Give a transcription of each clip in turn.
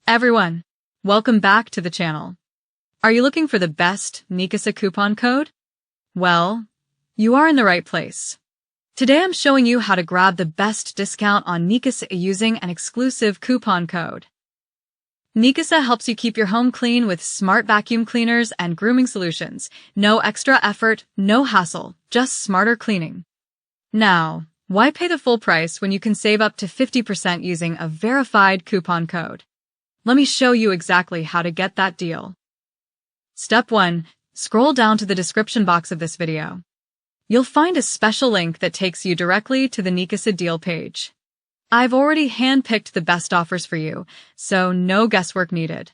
Everyone, welcome back to the channel. Are you looking for the best Neakasa coupon code? Well, you are in the right place. Today I'm showing you how to grab the best discount on Neakasa using an exclusive coupon code. Neakasa helps you keep your home clean with smart vacuum cleaners and grooming solutions. No extra effort, no hassle, just smarter cleaning. Now, why pay the full price when you can save up to 50% using a verified coupon code? Let me show you exactly how to get that deal. Step 1. Scroll down to the description box of this video. You'll find a special link that takes you directly to the Neakasa deal page. I've already handpicked the best offers for you, so no guesswork needed.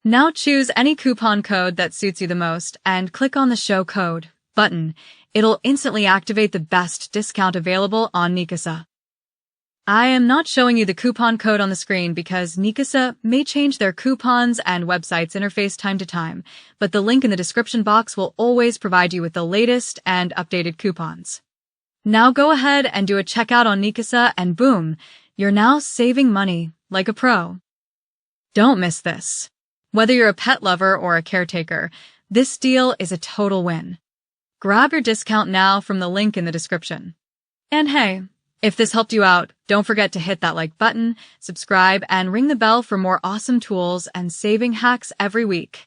Now choose any coupon code that suits you the most and click on the Show Code button. It'll instantly activate the best discount available on Neakasa. I am not showing you the coupon code on the screen because Neakasa may change their coupons and websites interface time to time, but the link in the description box will always provide you with the latest and updated coupons. Now go ahead and do a checkout on Neakasa and boom, you're now saving money like a pro. Don't miss this. Whether you're a pet lover or a caretaker, this deal is a total win. Grab your discount now from the link in the description. And hey, if this helped you out, don't forget to hit that like button, subscribe, and ring the bell for more awesome tools and saving hacks every week.